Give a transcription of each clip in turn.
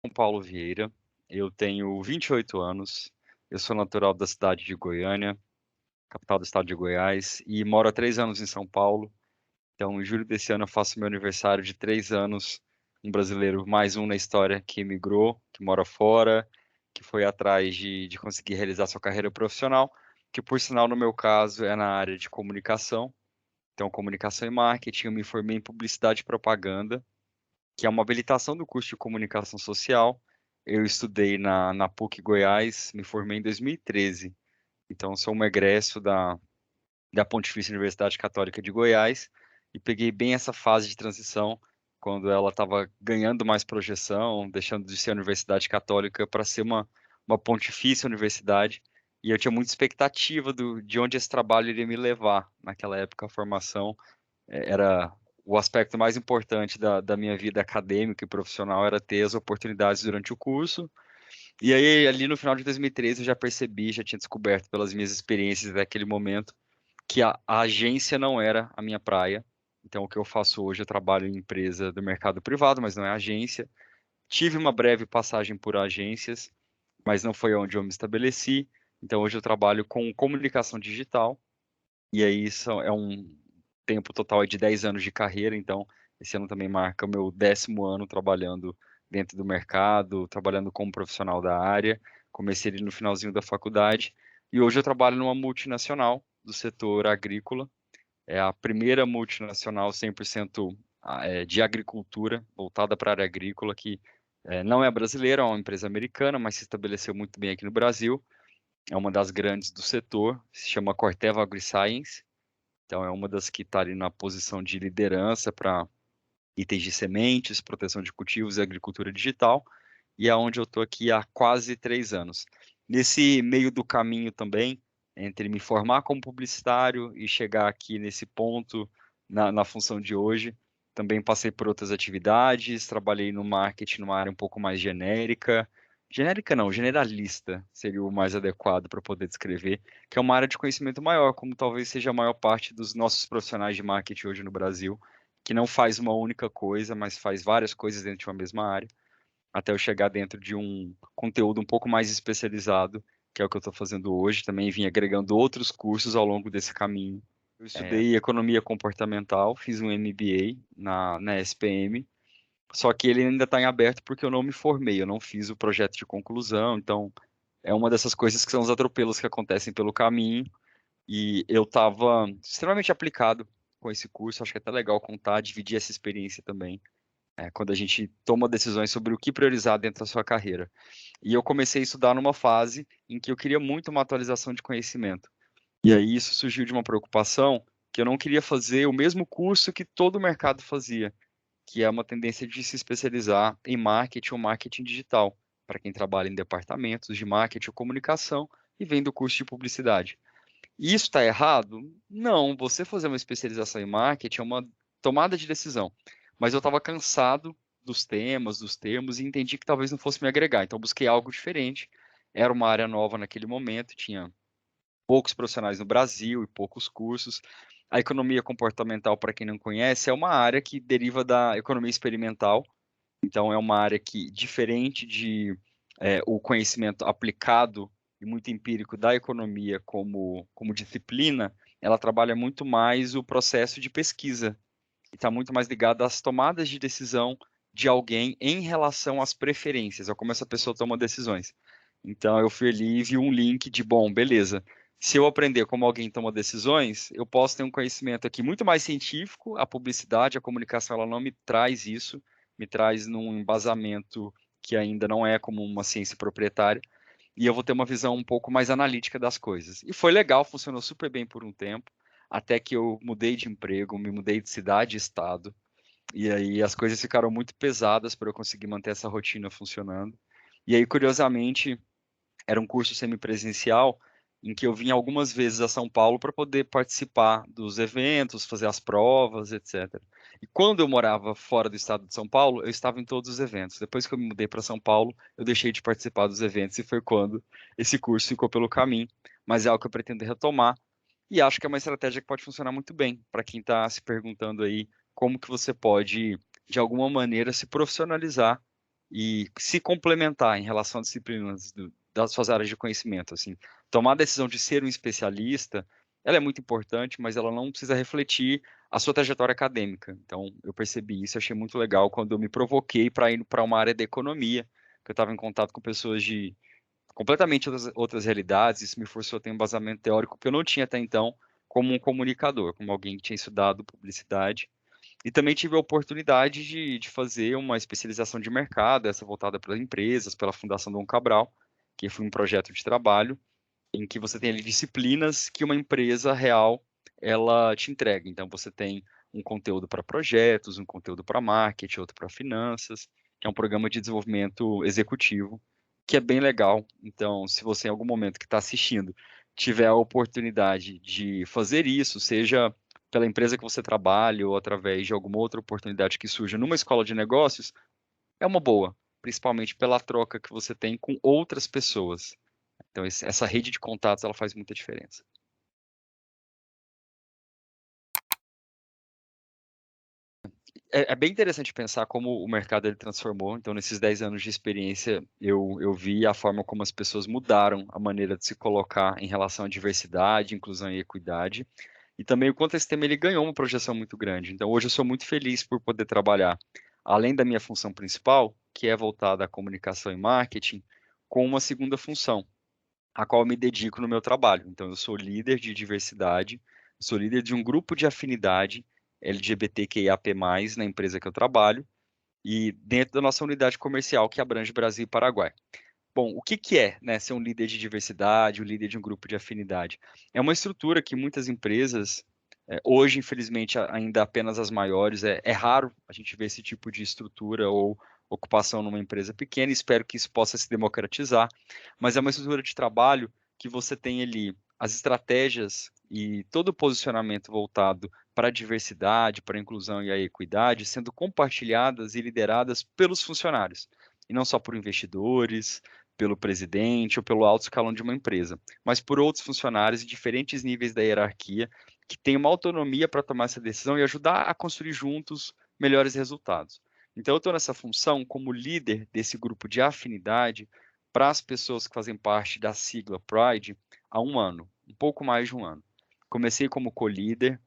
Paulo Vieira, eu tenho 28 anos, eu sou natural da cidade de Goiânia, capital do estado de Goiás, e moro há 3 anos em São Paulo. Então, em julho desse ano, eu faço meu aniversário de 3 anos. Um brasileiro, mais um na história, que emigrou, que mora fora, que foi atrás de conseguir realizar sua carreira profissional, que, por sinal, no meu caso, é na área de comunicação. Então, comunicação e marketing, eu me formei em publicidade e propaganda, que é uma habilitação do curso de comunicação social. Eu estudei na PUC Goiás, me formei em 2013. Então, sou um egresso da Pontifícia Universidade Católica de Goiás e peguei bem essa fase de transição, quando ela estava ganhando mais projeção, deixando de ser universidade católica para ser uma pontifícia universidade. E eu tinha muita expectativa de onde esse trabalho iria me levar. Naquela época, a formação era o aspecto mais importante da minha vida acadêmica e profissional, era ter as oportunidades durante o curso. E aí, ali no final de 2013, eu já percebi, já tinha descoberto pelas minhas experiências daquele momento, que a agência não era a minha praia. Então, o que eu faço hoje, eu trabalho em empresa do mercado privado, mas não é agência. Tive uma breve passagem por agências, mas não foi onde eu me estabeleci. Então, hoje eu trabalho com comunicação digital, e aí isso é um tempo total de 10 anos de carreira. Então, esse ano também marca o meu 10º ano trabalhando dentro do mercado, trabalhando como profissional da área. Comecei ali no finalzinho da faculdade, e hoje eu trabalho numa multinacional do setor agrícola. É a primeira multinacional 100% de agricultura, voltada para a área agrícola, que não é brasileira, é uma empresa americana, mas se estabeleceu muito bem aqui no Brasil. É uma das grandes do setor, se chama Corteva AgriScience. Então, é uma das que está ali na posição de liderança para itens de sementes, proteção de cultivos e agricultura digital, e é onde eu estou aqui há quase 3 anos. Nesse meio do caminho também, entre me formar como publicitário e chegar aqui nesse ponto, na função de hoje, também passei por outras atividades, trabalhei no marketing numa área um pouco mais genérica. Genérica não, generalista seria o mais adequado para poder descrever, que é uma área de conhecimento maior, como talvez seja a maior parte dos nossos profissionais de marketing hoje no Brasil, que não faz uma única coisa, mas faz várias coisas dentro de uma mesma área, até eu chegar dentro de um conteúdo um pouco mais especializado, que é o que eu estou fazendo hoje. Também vim agregando outros cursos ao longo desse caminho. Eu estudei economia comportamental, fiz um MBA na SPM, só que ele ainda está em aberto porque eu não me formei, eu não fiz o projeto de conclusão. Então, é uma dessas coisas que são os atropelos que acontecem pelo caminho. E eu estava extremamente aplicado com esse curso. Acho que é até legal contar, dividir essa experiência também, quando a gente toma decisões sobre o que priorizar dentro da sua carreira. E eu comecei a estudar numa fase em que eu queria muito uma atualização de conhecimento. E aí isso surgiu de uma preocupação que eu não queria fazer o mesmo curso que todo o mercado fazia, que é uma tendência de se especializar em marketing ou marketing digital, para quem trabalha em departamentos de marketing ou comunicação e vem do curso de publicidade. E isso está errado? Não, você fazer uma especialização em marketing é uma tomada de decisão. Mas eu estava cansado dos temas, dos termos, e entendi que talvez não fosse me agregar. Então, busquei algo diferente. Era uma área nova naquele momento, tinha poucos profissionais no Brasil e poucos cursos. A economia comportamental, para quem não conhece, é uma área que deriva da economia experimental. Então, é uma área que, diferente de o conhecimento aplicado e muito empírico da economia como disciplina, ela trabalha muito mais o processo de pesquisa e está muito mais ligado às tomadas de decisão de alguém em relação às preferências, a como essa pessoa toma decisões. Então, eu fui ali e vi um link de, bom, beleza, se eu aprender como alguém toma decisões, eu posso ter um conhecimento aqui muito mais científico. A publicidade, a comunicação, ela não me traz isso, me traz num embasamento que ainda não é como uma ciência proprietária, e eu vou ter uma visão um pouco mais analítica das coisas. E foi legal, funcionou super bem por um tempo, até que eu mudei de emprego, me mudei de cidade e estado, e aí as coisas ficaram muito pesadas para eu conseguir manter essa rotina funcionando. E aí, curiosamente, era um curso semipresencial em que eu vinha algumas vezes a São Paulo para poder participar dos eventos, fazer as provas, etc. E quando eu morava fora do estado de São Paulo, eu estava em todos os eventos. Depois que eu me mudei para São Paulo, eu deixei de participar dos eventos e foi quando esse curso ficou pelo caminho. Mas é algo que eu pretendo retomar e acho que é uma estratégia que pode funcionar muito bem para quem está se perguntando aí como que você pode, de alguma maneira, se profissionalizar e se complementar em relação a disciplinas das suas áreas de conhecimento, assim. Tomar a decisão de ser um especialista, ela é muito importante, mas ela não precisa refletir a sua trajetória acadêmica. Então, eu percebi isso, achei muito legal quando eu me provoquei para ir para uma área da economia, que eu estava em contato com pessoas de completamente outras realidades, isso me forçou a ter um embasamento teórico que eu não tinha até então como um comunicador, como alguém que tinha estudado publicidade. E também tive a oportunidade de fazer uma especialização de mercado, essa voltada para empresas, pela Fundação Dom Cabral, que foi um projeto de trabalho em que você tem ali disciplinas que uma empresa real ela te entrega. Então você tem um conteúdo para projetos, um conteúdo para marketing, outro para finanças, que é um programa de desenvolvimento executivo, que é bem legal. Então, se você em algum momento que está assistindo tiver a oportunidade de fazer isso, seja pela empresa que você trabalha ou através de alguma outra oportunidade que surja numa escola de negócios, é uma boa, principalmente pela troca que você tem com outras pessoas. Então, essa rede de contatos, ela faz muita diferença. É bem interessante pensar como o mercado ele transformou. Então, nesses 10 anos de experiência, eu vi a forma como as pessoas mudaram a maneira de se colocar em relação à diversidade, inclusão e equidade. E também o quanto esse tema ele ganhou uma projeção muito grande. Então, hoje eu sou muito feliz por poder trabalhar, além da minha função principal, que é voltada à comunicação e marketing, com uma segunda função, a qual eu me dedico no meu trabalho. Então, eu sou líder de diversidade, sou líder de um grupo de afinidade LGBTQIAP+, na empresa que eu trabalho, e dentro da nossa unidade comercial que abrange Brasil e Paraguai. Bom, o que que é, né, ser um líder de diversidade, o líder de um grupo de afinidade? É uma estrutura que muitas empresas, hoje, infelizmente, ainda apenas as maiores, é raro a gente ver esse tipo de estrutura ou ocupação numa empresa pequena, espero que isso possa se democratizar, mas é uma estrutura de trabalho que você tem ali as estratégias e todo o posicionamento voltado para a diversidade, para a inclusão e a equidade sendo compartilhadas e lideradas pelos funcionários, e não só por investidores, pelo presidente ou pelo alto escalão de uma empresa, mas por outros funcionários em diferentes níveis da hierarquia que têm uma autonomia para tomar essa decisão e ajudar a construir juntos melhores resultados. Então, eu estou nessa função como líder desse grupo de afinidade para as pessoas que fazem parte da sigla Pride há um ano, um pouco mais de um ano. Comecei como co-líder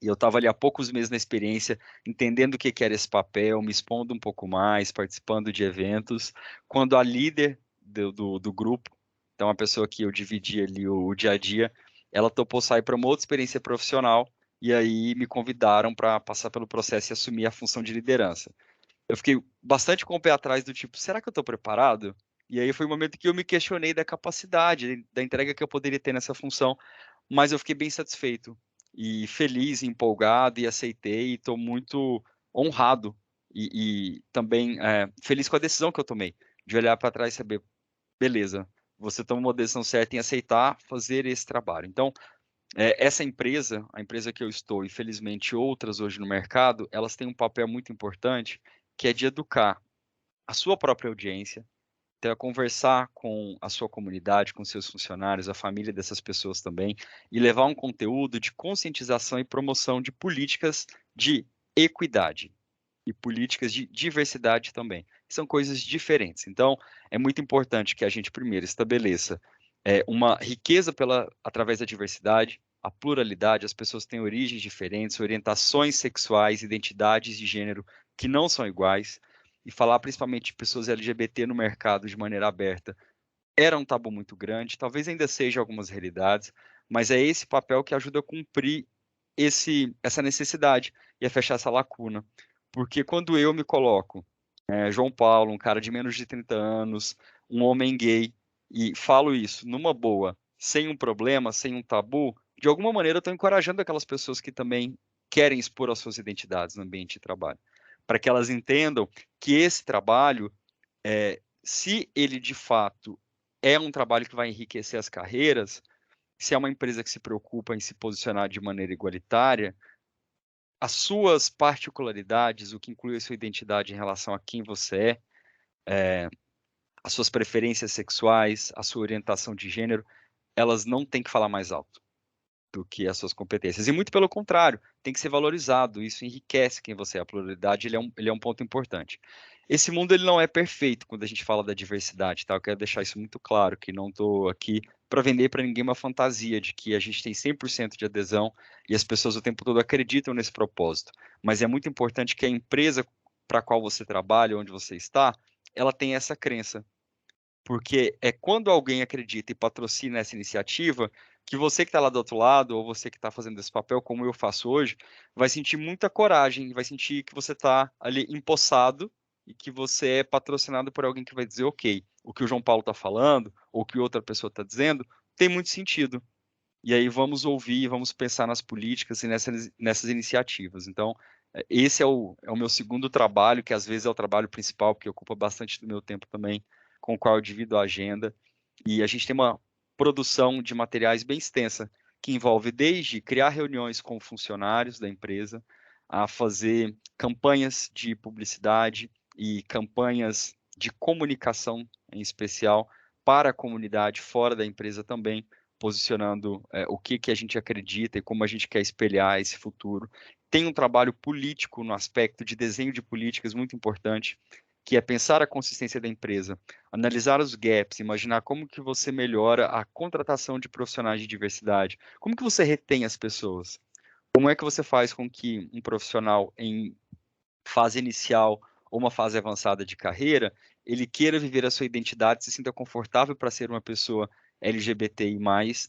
e eu estava ali há poucos meses na experiência, entendendo o que que era esse papel, me expondo um pouco mais, participando de eventos, quando a líder do grupo, então a pessoa que eu dividi ali o dia a dia, ela topou sair para uma outra experiência profissional, e aí me convidaram para passar pelo processo e assumir a função de liderança. Eu fiquei bastante com o pé atrás do tipo, será que eu estou preparado? E aí foi o momento que eu me questionei da capacidade, da entrega que eu poderia ter nessa função, mas eu fiquei bem satisfeito e feliz, empolgado e aceitei e estou muito honrado e também feliz com a decisão que eu tomei, de olhar para trás e saber, beleza, você tomou uma decisão certa em aceitar fazer esse trabalho. Então, essa empresa, a empresa que eu estou, e felizmente outras hoje no mercado, elas têm um papel muito importante, que é de educar a sua própria audiência, então, é conversar com a sua comunidade, com seus funcionários, a família dessas pessoas também, e levar um conteúdo de conscientização e promoção de políticas de equidade e políticas de diversidade também. São coisas diferentes. Então, é muito importante que a gente primeiro estabeleça uma riqueza através da diversidade, a pluralidade, as pessoas têm origens diferentes, orientações sexuais, identidades de gênero que não são iguais, e falar principalmente de pessoas LGBT no mercado de maneira aberta era um tabu muito grande, talvez ainda seja algumas realidades, mas é esse papel que ajuda a cumprir essa necessidade e a fechar essa lacuna. Porque quando eu me coloco, João Paulo, um cara de menos de 30 anos, um homem gay, e falo isso numa boa, sem um problema, sem um tabu, de alguma maneira eu estou encorajando aquelas pessoas que também querem expor as suas identidades no ambiente de trabalho, para que elas entendam que esse trabalho, se ele de fato é um trabalho que vai enriquecer as carreiras, se é uma empresa que se preocupa em se posicionar de maneira igualitária, as suas particularidades, o que inclui a sua identidade em relação a quem você as suas preferências sexuais, a sua orientação de gênero, elas não têm que falar mais alto do que as suas competências. E muito pelo contrário, tem que ser valorizado. Isso enriquece quem você é. A pluralidade ele é um ponto importante. Esse mundo ele não é perfeito quando a gente fala da diversidade, tá? Eu quero deixar isso muito claro, que não estou aqui para vender para ninguém uma fantasia de que a gente tem 100% de adesão e as pessoas o tempo todo acreditam nesse propósito. Mas é muito importante que a empresa para a qual você trabalha, onde você está, ela tenha essa crença. Porque é quando alguém acredita e patrocina essa iniciativa que você que está lá do outro lado, ou você que está fazendo esse papel, como eu faço hoje, vai sentir muita coragem, vai sentir que você está ali empossado e que você é patrocinado por alguém que vai dizer, ok, o que o João Paulo está falando, ou o que outra pessoa está dizendo, tem muito sentido. E aí vamos ouvir, vamos pensar nas políticas e nessas iniciativas. Então, esse é o meu segundo trabalho, que às vezes é o trabalho principal, porque ocupa bastante do meu tempo também, com o qual eu divido a agenda. E a gente tem uma produção de materiais bem extensa, que envolve desde criar reuniões com funcionários da empresa, a fazer campanhas de publicidade e campanhas de comunicação, em especial, para a comunidade fora da empresa também, posicionando o que a gente acredita e como a gente quer espelhar esse futuro. Tem um trabalho político no aspecto de desenho de políticas muito importante, que é pensar a consistência da empresa, analisar os gaps, imaginar como que você melhora a contratação de profissionais de diversidade, como que você retém as pessoas, como é que você faz com que um profissional em fase inicial ou uma fase avançada de carreira, ele queira viver a sua identidade, se sinta confortável para ser uma pessoa LGBTI+,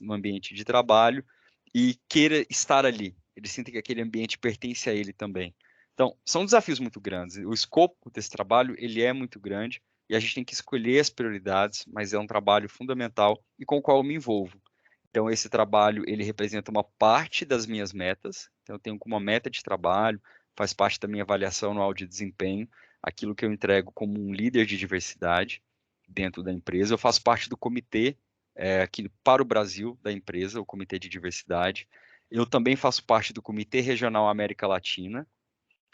no ambiente de trabalho e queira estar ali. Ele sinta que aquele ambiente pertence a ele também. Então, são desafios muito grandes. O escopo desse trabalho, ele é muito grande e a gente tem que escolher as prioridades, mas é um trabalho fundamental e com o qual eu me envolvo. Então, esse trabalho, ele representa uma parte das minhas metas. Então, eu tenho como uma meta de trabalho, faz parte da minha avaliação anual de desempenho, aquilo que eu entrego como um líder de diversidade dentro da empresa. Eu faço parte do comitê aqui para o Brasil da empresa, o Comitê de Diversidade. Eu também faço parte do Comitê Regional América Latina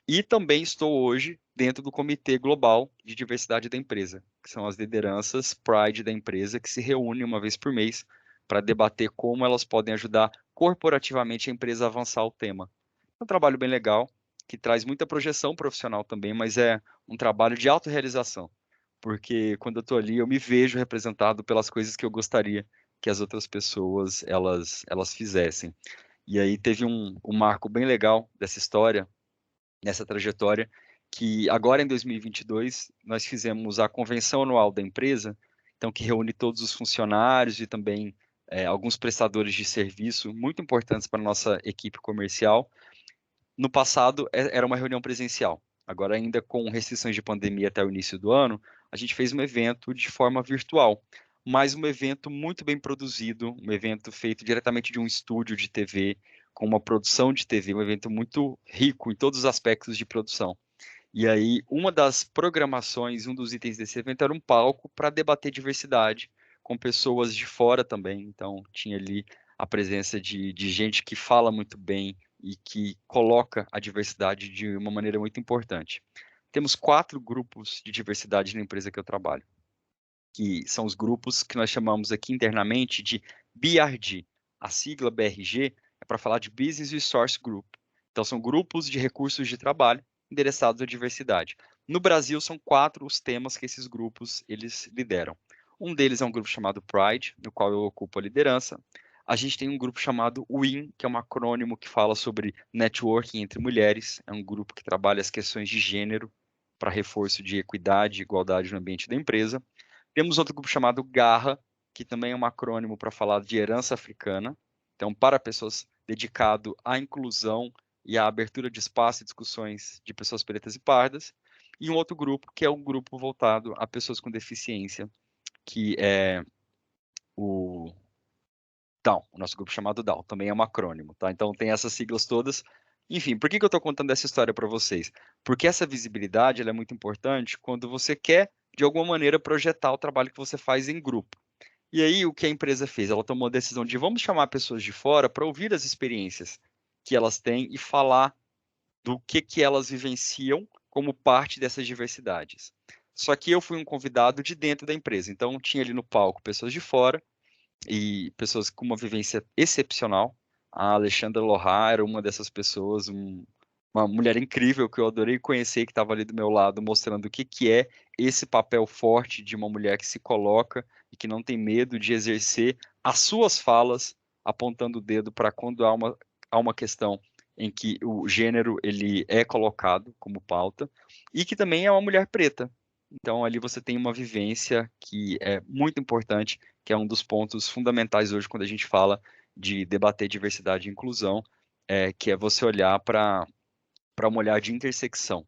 e também estou hoje dentro do Comitê Global de Diversidade da empresa, que são as lideranças Pride da empresa que se reúnem uma vez por mês para debater como elas podem ajudar corporativamente a empresa a avançar o tema. É um trabalho bem legal, que traz muita projeção profissional também, mas é um trabalho de autorrealização, porque quando eu estou ali, eu me vejo representado pelas coisas que eu gostaria que as outras pessoas elas fizessem. E aí teve um marco bem legal dessa história, nessa trajetória, que agora em 2022 nós fizemos a convenção anual da empresa, então que reúne todos os funcionários e também alguns prestadores de serviço muito importantes para a nossa equipe comercial. No passado era uma reunião presencial. Agora, ainda com restrições de pandemia até o início do ano, a gente fez um evento de forma virtual, mas um evento muito bem produzido, um evento feito diretamente de um estúdio de TV, com uma produção de TV, um evento muito rico em todos os aspectos de produção. E aí, uma das programações, um dos itens desse evento era um palco para debater diversidade com pessoas de fora também. Então, tinha ali a presença de gente que fala muito bem e que coloca a diversidade de uma maneira muito importante. Temos 4 grupos de diversidade na empresa que eu trabalho, que são os grupos que nós chamamos aqui internamente de BRG. A sigla BRG é para falar de Business Resource Group. Então, são grupos de recursos de trabalho endereçados à diversidade. No Brasil, são 4 os temas que esses grupos eles lideram. Um deles é um grupo chamado Pride, no qual eu ocupo a liderança. A gente tem um grupo chamado WIN, que é um acrônimo que fala sobre networking entre mulheres. É um grupo que trabalha as questões de gênero para reforço de equidade e igualdade no ambiente da empresa. Temos outro grupo chamado Garra, que também é um acrônimo para falar de herança africana. Então, para pessoas dedicado à inclusão e à abertura de espaço e discussões de pessoas pretas e pardas. E um outro grupo, que é um grupo voltado a pessoas com deficiência, que é o DAO, o nosso grupo chamado DAO, também é um acrônimo, tá? Então, tem essas siglas todas. Enfim, por que eu estou contando essa história para vocês? Porque essa visibilidade ela é muito importante quando você quer, de alguma maneira, projetar o trabalho que você faz em grupo. E aí, o que a empresa fez? Ela tomou a decisão de vamos chamar pessoas de fora para ouvir as experiências que elas têm e falar do que elas vivenciam como parte dessas diversidades. Só que eu fui um convidado de dentro da empresa, então tinha ali no palco pessoas de fora e pessoas com uma vivência excepcional. A Alexandra Lohar era uma dessas pessoas, uma mulher incrível que eu adorei conhecer, que estava ali do meu lado, mostrando o que que é esse papel forte de uma mulher que se coloca e que não tem medo de exercer as suas falas, apontando o dedo para quando há uma questão em que o gênero ele é colocado como pauta, e que também é uma mulher preta. Então ali você tem uma vivência que é muito importante, que é um dos pontos fundamentais hoje quando a gente fala de debater diversidade e inclusão, que é você olhar para um olhar de intersecção.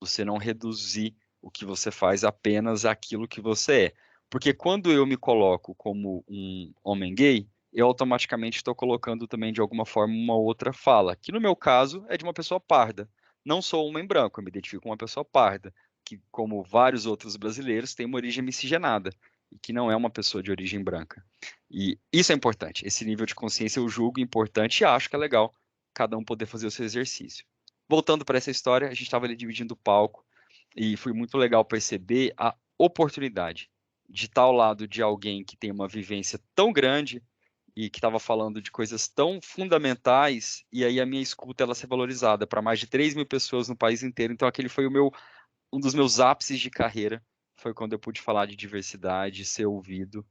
Você não reduzir o que você faz apenas àquilo que você é. Porque quando eu me coloco como um homem gay, eu automaticamente estou colocando também, de alguma forma, uma outra fala, que no meu caso é de uma pessoa parda. Não sou um homem branco, eu me identifico com uma pessoa parda, que, como vários outros brasileiros, tem uma origem miscigenada, e que não é uma pessoa de origem branca. E isso é importante. Esse nível de consciência eu julgo importante e acho que é legal cada um poder fazer o seu exercício. Voltando para essa história, a gente estava ali dividindo o palco e foi muito legal perceber a oportunidade de estar ao lado de alguém que tem uma vivência tão grande e que estava falando de coisas tão fundamentais, e aí a minha escuta ela ser valorizada para mais de 3.000 pessoas no país inteiro. Então aquele foi um dos meus ápices de carreira, foi quando eu pude falar de diversidade, ser ouvido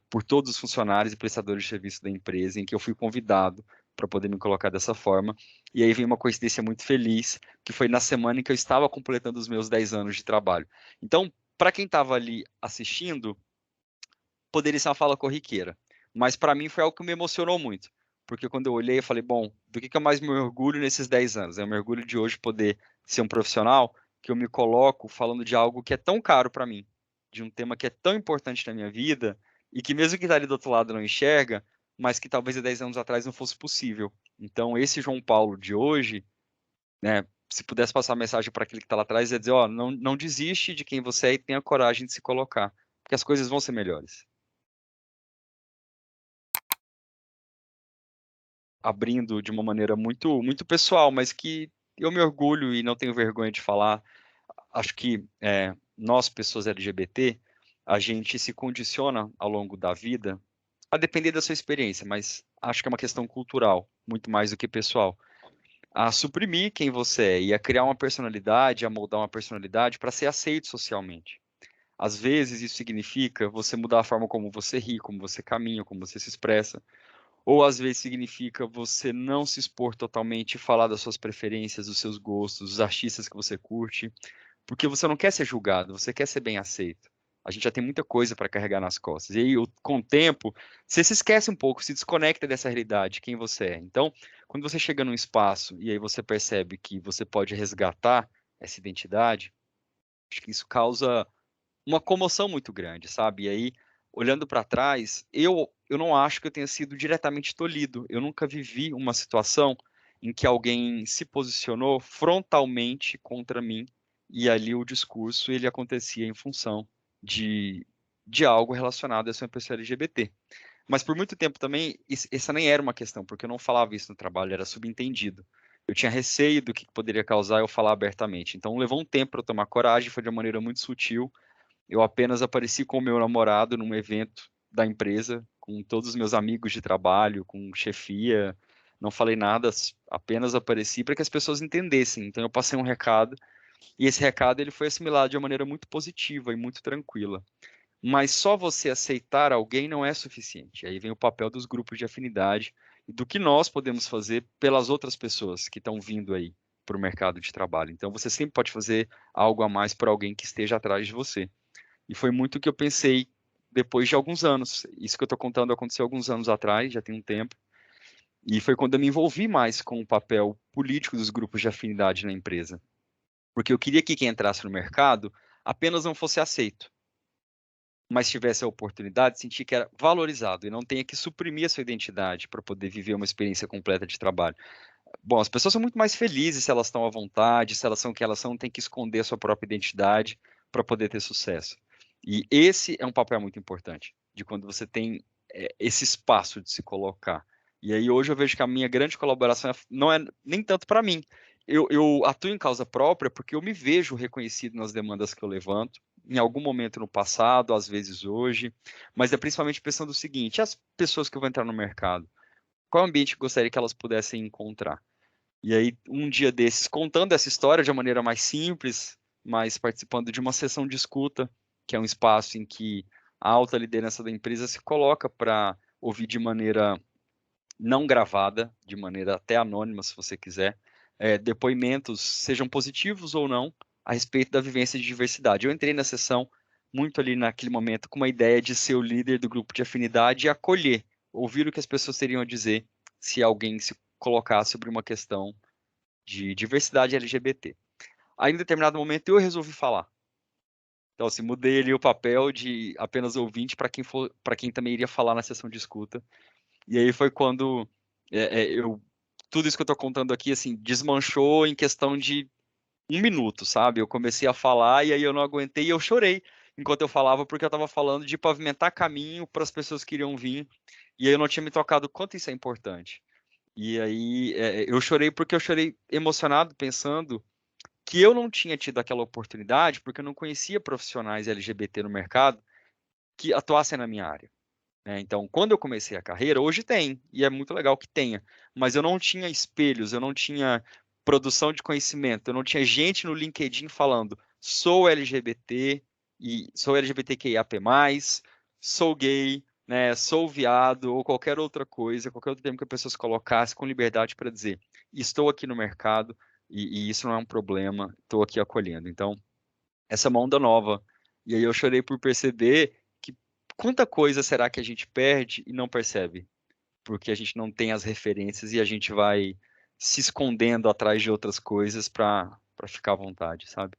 por todos os funcionários e prestadores de serviço da empresa, em que eu fui convidado para poder me colocar dessa forma. E aí vem uma coincidência muito feliz, que foi na semana em que eu estava completando os meus 10 anos de trabalho. Então, para quem estava ali assistindo, poderia ser uma fala corriqueira, mas para mim foi algo que me emocionou muito, porque quando eu olhei, eu falei, bom, do que eu mais me orgulho nesses 10 anos? Eu me orgulho de hoje poder ser um profissional que eu me coloco falando de algo que é tão caro para mim, de um tema que é tão importante na minha vida, e que mesmo que está ali do outro lado não enxerga, mas que talvez há 10 anos atrás não fosse possível. Então, esse João Paulo de hoje, né, se pudesse passar a mensagem para aquele que está lá atrás, é dizer, ó, não desiste de quem você é e tenha coragem de se colocar, porque as coisas vão ser melhores. Abrindo de uma maneira muito pessoal, mas que eu me orgulho e não tenho vergonha de falar. Acho que nós, pessoas LGBT, a gente se condiciona ao longo da vida, a depender da sua experiência, mas acho que é uma questão cultural, muito mais do que pessoal, a suprimir quem você é e a criar uma personalidade, a moldar uma personalidade para ser aceito socialmente. Às vezes isso significa você mudar a forma como você ri, como você caminha, como você se expressa. Ou às vezes significa você não se expor totalmente e falar das suas preferências, dos seus gostos, dos artistas que você curte, porque você não quer ser julgado, você quer ser bem aceito. A gente já tem muita coisa para carregar nas costas. E aí, com o tempo, você se esquece um pouco, se desconecta dessa realidade, quem você é. Então, quando você chega num espaço e aí você percebe que você pode resgatar essa identidade, acho que isso causa uma comoção muito grande, sabe? E aí, olhando para trás, eu não acho que eu tenha sido diretamente tolhido. Eu nunca vivi uma situação em que alguém se posicionou frontalmente contra mim e ali o discurso ele acontecia em função de, de algo relacionado a ser uma pessoa LGBT. Mas por muito tempo também, essa nem era uma questão, porque eu não falava isso no trabalho, era subentendido. Eu tinha receio do que poderia causar eu falar abertamente. Então levou um tempo para eu tomar coragem, foi de uma maneira muito sutil. Eu apenas apareci com o meu namorado num evento da empresa, com todos os meus amigos de trabalho, com chefia. Não falei nada, apenas apareci para que as pessoas entendessem. Então eu passei um recado e esse recado ele foi assimilado de uma maneira muito positiva e muito tranquila. Mas só você aceitar alguém não é suficiente. Aí vem o papel dos grupos de afinidade e do que nós podemos fazer pelas outras pessoas que estão vindo aí para o mercado de trabalho. Então você sempre pode fazer algo a mais por alguém que esteja atrás de você. E foi muito o que eu pensei depois de alguns anos. Isso que eu estou contando aconteceu alguns anos atrás, já tem um tempo. E foi quando eu me envolvi mais com o papel político dos grupos de afinidade na empresa. Porque eu queria que quem entrasse no mercado apenas não fosse aceito, mas tivesse a oportunidade de sentir que era valorizado e não tenha que suprimir a sua identidade para poder viver uma experiência completa de trabalho. Bom, as pessoas são muito mais felizes se elas estão à vontade, se elas são o que elas são, não tem que esconder a sua própria identidade para poder ter sucesso. E esse é um papel muito importante, de quando você tem esse espaço de se colocar. E aí hoje eu vejo que a minha grande colaboração não é nem tanto para mim. Eu atuo em causa própria porque eu me vejo reconhecido nas demandas que eu levanto, em algum momento no passado, às vezes hoje, mas é principalmente pensando o seguinte: as pessoas que vão entrar no mercado, qual ambiente que eu gostaria que elas pudessem encontrar? E aí, um dia desses, contando essa história de uma maneira mais simples, mas participando de uma sessão de escuta, que é um espaço em que a alta liderança da empresa se coloca para ouvir de maneira não gravada, de maneira até anônima, se você quiser, depoimentos, sejam positivos ou não, a respeito da vivência de diversidade. Eu entrei na sessão muito ali naquele momento com uma ideia de ser o líder do grupo de afinidade e acolher, ouvir o que as pessoas teriam a dizer se alguém se colocasse sobre uma questão de diversidade LGBT. Aí, em determinado momento, eu resolvi falar. Então, assim, mudei ali o papel de apenas ouvinte para quem também iria falar na sessão de escuta. E aí foi quando tudo isso que eu estou contando aqui, assim, desmanchou em questão de 1 minuto, sabe? Eu comecei a falar e aí eu não aguentei e eu chorei enquanto eu falava, porque eu estava falando de pavimentar caminho para as pessoas que iriam vir. E aí eu não tinha me tocado o quanto isso é importante. E aí eu chorei porque eu chorei emocionado, pensando que eu não tinha tido aquela oportunidade, porque eu não conhecia profissionais LGBT no mercado que atuassem na minha área, né? Então, quando eu comecei a carreira, hoje tem, e é muito legal que tenha, mas eu não tinha espelhos, eu não tinha produção de conhecimento, eu não tinha gente no LinkedIn falando, sou LGBT e sou LGBTQIAP+, sou gay, né, sou viado, ou qualquer outra coisa, qualquer outro termo que a pessoa se colocasse com liberdade para dizer, estou aqui no mercado e isso não é um problema, estou aqui acolhendo. Então, essa é uma onda nova. E aí eu chorei por perceber que quanta coisa será que a gente perde e não percebe? Porque a gente não tem as referências e a gente vai se escondendo atrás de outras coisas para ficar à vontade, sabe?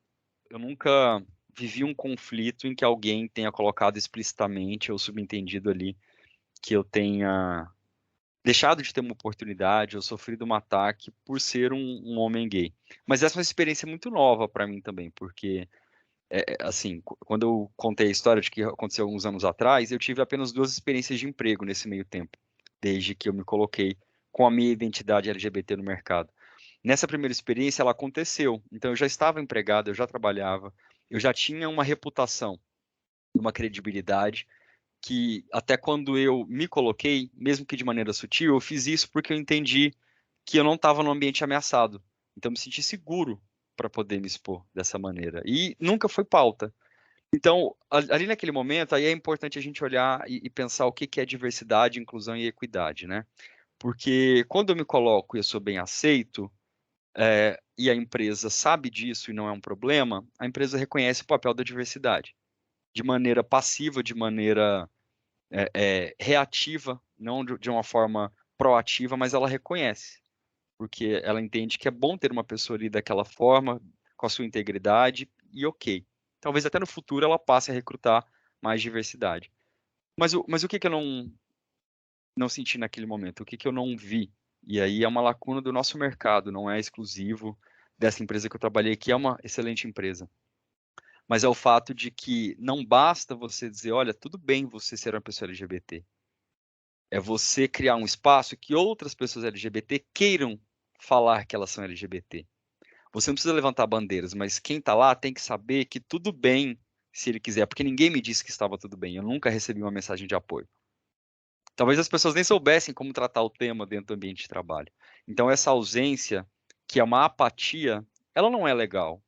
Eu nunca vivi um conflito em que alguém tenha colocado explicitamente ou subentendido ali que eu tenha deixado de ter uma oportunidade ou sofrido um ataque por ser um homem gay. Mas essa é uma experiência muito nova para mim também, porque assim, quando eu contei a história de que aconteceu alguns anos atrás, eu tive apenas 2 experiências de emprego nesse meio tempo, desde que eu me coloquei com a minha identidade LGBT no mercado. Nessa primeira experiência, ela aconteceu. Então, eu já estava empregado, eu já trabalhava, eu já tinha uma reputação, uma credibilidade, que até quando eu me coloquei, mesmo que de maneira sutil, eu fiz isso porque eu entendi que eu não estava num ambiente ameaçado. Então, eu me senti seguro para poder me expor dessa maneira. E nunca foi pauta. Então, ali naquele momento, aí é importante a gente olhar e pensar o que que é diversidade, inclusão e equidade, né? Porque quando eu me coloco e eu sou bem aceito, e a empresa sabe disso e não é um problema, a empresa reconhece o papel da diversidade. De maneira passiva, de maneira reativa, não de uma forma proativa, mas ela reconhece. Porque ela entende que é bom ter uma pessoa ali daquela forma, com a sua integridade, e ok. Talvez até no futuro ela passe a recrutar mais diversidade. Mas o que que eu não senti naquele momento? O que que eu não vi? E aí é uma lacuna do nosso mercado, não é exclusivo dessa empresa que eu trabalhei, que é uma excelente empresa. Mas é o fato de que não basta você dizer, olha, tudo bem você ser uma pessoa LGBT. É você criar um espaço que outras pessoas LGBT queiram falar que elas são LGBT. Você não precisa levantar bandeiras, mas quem está lá tem que saber que tudo bem se ele quiser, porque ninguém me disse que estava tudo bem. Eu nunca recebi uma mensagem de apoio. Talvez as pessoas nem soubessem como tratar o tema dentro do ambiente de trabalho. Então, essa ausência, que é uma apatia, ela não é legal.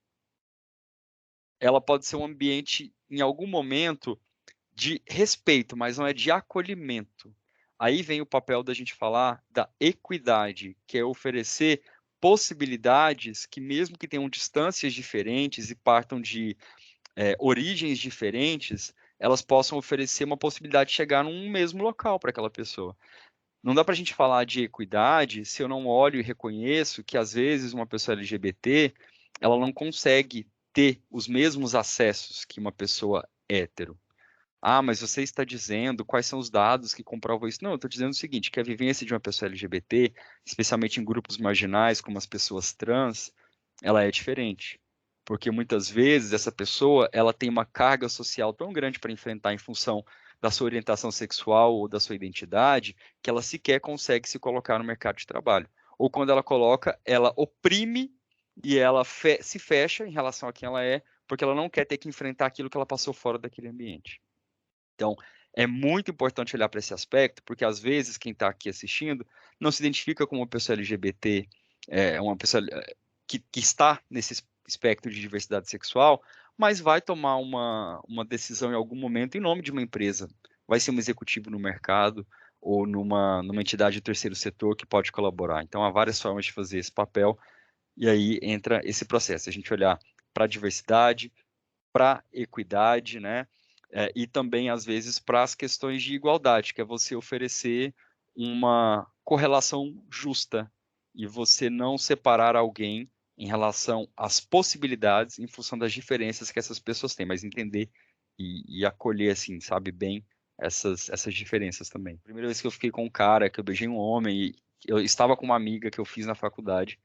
Ela pode ser um ambiente, em algum momento, de respeito, mas não é de acolhimento. Aí vem o papel da gente falar da equidade, que é oferecer possibilidades que, mesmo que tenham distâncias diferentes e partam de origens diferentes, elas possam oferecer uma possibilidade de chegar num mesmo local para aquela pessoa. Não dá para a gente falar de equidade se eu não olho e reconheço que, às vezes, uma pessoa LGBT ela não consegue ter os mesmos acessos que uma pessoa hétero. Ah, mas você está dizendo quais são os dados que comprovam isso? Não, eu estou dizendo o seguinte, que a vivência de uma pessoa LGBT, especialmente em grupos marginais, como as pessoas trans, ela é diferente. Porque muitas vezes essa pessoa, ela tem uma carga social tão grande para enfrentar em função da sua orientação sexual ou da sua identidade, que ela sequer consegue se colocar no mercado de trabalho. Ou quando ela coloca, ela oprime e ela se fecha em relação a quem ela é, porque ela não quer ter que enfrentar aquilo que ela passou fora daquele ambiente. Então, é muito importante olhar para esse aspecto, porque às vezes quem está aqui assistindo não se identifica como uma pessoa LGBT é uma pessoa que está nesse espectro de diversidade sexual, mas vai tomar uma decisão em algum momento em nome de uma empresa. Vai ser um executivo no mercado ou numa entidade de terceiro setor que pode colaborar. Então, há várias formas de fazer esse papel, e aí entra esse processo, a gente olhar para a diversidade, para equidade, né? E também, às vezes, para as questões de igualdade, que é você oferecer uma correlação justa e você não separar alguém em relação às possibilidades em função das diferenças que essas pessoas têm, mas entender e acolher, assim, sabe, bem essas diferenças também. Primeira vez que eu fiquei com um cara, que eu beijei um homem, e eu estava com uma amiga que eu fiz na faculdade,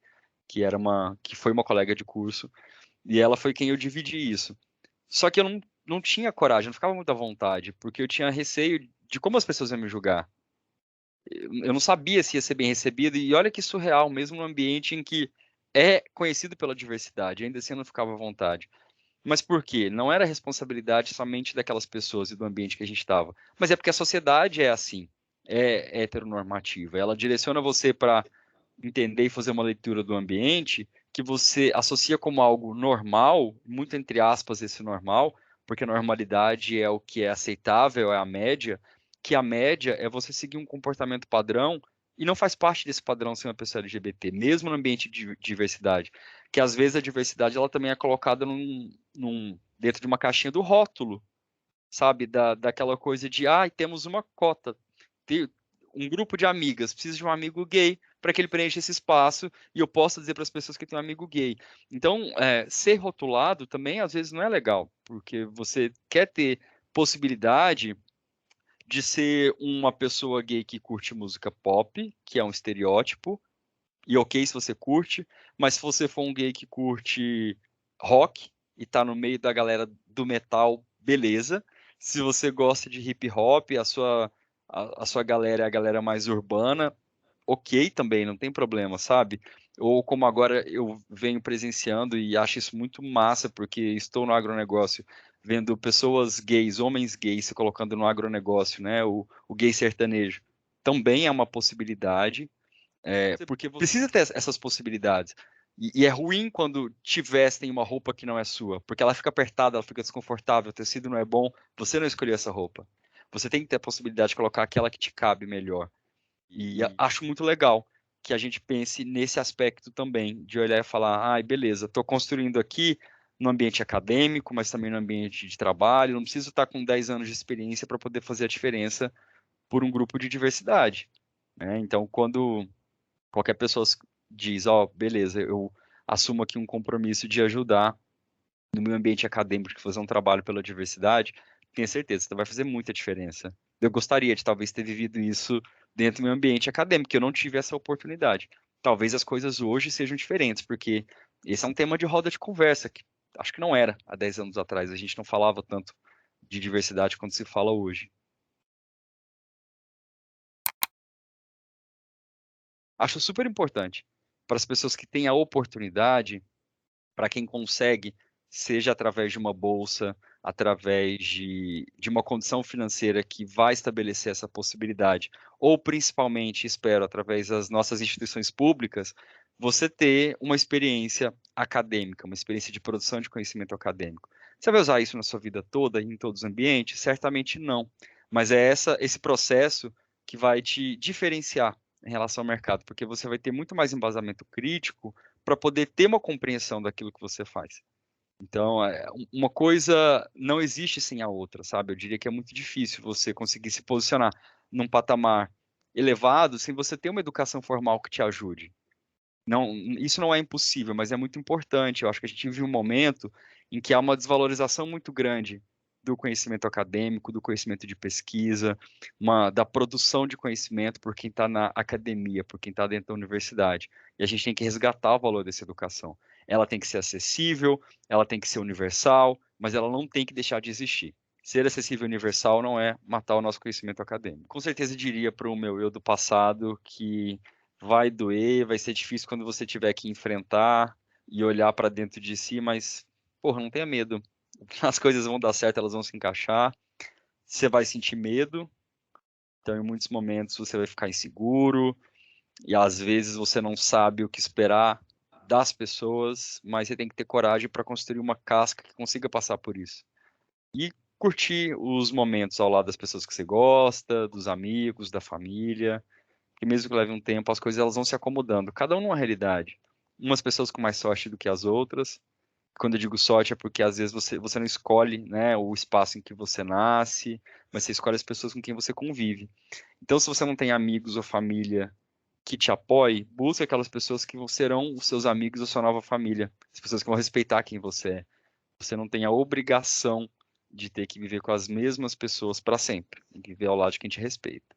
que foi uma colega de curso, e ela foi quem eu dividi isso. Só que eu não tinha coragem, não ficava muito à vontade, porque eu tinha receio de como as pessoas iam me julgar. Eu não sabia se ia ser bem recebido, e olha que surreal, mesmo num ambiente em que é conhecido pela diversidade, ainda assim eu não ficava à vontade. Mas por quê? Não era responsabilidade somente daquelas pessoas e do ambiente que a gente estava, mas é porque a sociedade é assim, é heteronormativa. Ela direciona você para entender e fazer uma leitura do ambiente que você associa como algo normal, muito entre aspas esse normal, porque a normalidade é o que é aceitável, é a média, que a média é você seguir um comportamento padrão e não faz parte desse padrão ser uma pessoa LGBT, mesmo no ambiente de diversidade, que às vezes a diversidade ela também é colocada dentro de uma caixinha do rótulo, sabe, daquela coisa de, temos uma cota, um grupo de amigas precisa de um amigo gay para que ele preencha esse espaço e eu possa dizer para as pessoas que tem um amigo gay. Então, ser rotulado também às vezes não é legal, porque você quer ter possibilidade de ser uma pessoa gay que curte música pop, que é um estereótipo, e ok se você curte, mas se você for um gay que curte rock e tá no meio da galera do metal, beleza. Se você gosta de hip hop, a sua galera é a galera mais urbana, ok também, não tem problema, sabe? Ou como agora eu venho presenciando e acho isso muito massa, porque estou no agronegócio, vendo pessoas gays, homens gays se colocando no agronegócio, né? O gay sertanejo. Também é uma possibilidade, porque você precisa ter essas possibilidades. E é ruim quando te vestem uma roupa que não é sua, porque ela fica apertada, ela fica desconfortável, o tecido não é bom, você não escolheu essa roupa. Você tem que ter a possibilidade de colocar aquela que te cabe melhor. E acho muito legal que a gente pense nesse aspecto também, de olhar e falar, ai, beleza, estou construindo aqui no ambiente acadêmico, mas também no ambiente de trabalho, não preciso estar com 10 anos de experiência para poder fazer a diferença por um grupo de diversidade, né? Então, quando qualquer pessoa diz, beleza, eu assumo aqui um compromisso de ajudar no meu ambiente acadêmico, de fazer um trabalho pela diversidade, tenha certeza, isso vai fazer muita diferença. Eu gostaria de talvez ter vivido isso dentro do meu ambiente acadêmico, que eu não tive essa oportunidade. Talvez as coisas hoje sejam diferentes, porque esse é um tema de roda de conversa, que acho que não era há 10 anos atrás, a gente não falava tanto de diversidade quanto se fala hoje. Acho super importante para as pessoas que têm a oportunidade, para quem consegue, seja através de uma bolsa, através de uma condição financeira que vai estabelecer essa possibilidade, ou principalmente, espero, através das nossas instituições públicas, você ter uma experiência acadêmica, uma experiência de produção de conhecimento acadêmico. Você vai usar isso na sua vida toda, em todos os ambientes? Certamente não. Mas é esse processo que vai te diferenciar em relação ao mercado, porque você vai ter muito mais embasamento crítico para poder ter uma compreensão daquilo que você faz. Então, uma coisa não existe sem a outra, sabe? Eu diria que é muito difícil você conseguir se posicionar num patamar elevado sem você ter uma educação formal que te ajude. Não, isso não é impossível, mas é muito importante. Eu acho que a gente vive um momento em que há uma desvalorização muito grande do conhecimento acadêmico, do conhecimento de pesquisa, da produção de conhecimento por quem está na academia, por quem está dentro da universidade. E a gente tem que resgatar o valor dessa educação. Ela tem que ser acessível, ela tem que ser universal, mas ela não tem que deixar de existir. Ser acessível e universal não é matar o nosso conhecimento acadêmico. Com certeza diria para o meu eu do passado que vai doer, vai ser difícil quando você tiver que enfrentar e olhar para dentro de si, mas, porra, não tenha medo. As coisas vão dar certo, elas vão se encaixar. Você vai sentir medo, então em muitos momentos você vai ficar inseguro, E às vezes você não sabe o que esperar das pessoas, mas você tem que ter coragem para construir uma casca que consiga passar por isso. E curtir os momentos ao lado das pessoas que você gosta, dos amigos, da família, que mesmo que leve um tempo, as coisas elas vão se acomodando, cada um numa realidade. Umas pessoas com mais sorte do que as outras. Quando eu digo sorte é porque às vezes você não escolhe, né, o espaço em que você nasce, mas você escolhe as pessoas com quem você convive. Então, se você não tem amigos ou família que te apoie, busque aquelas pessoas que serão os seus amigos ou sua nova família. As pessoas que vão respeitar quem você é. Você não tem a obrigação de ter que viver com as mesmas pessoas para sempre. Tem que viver ao lado de quem te respeita.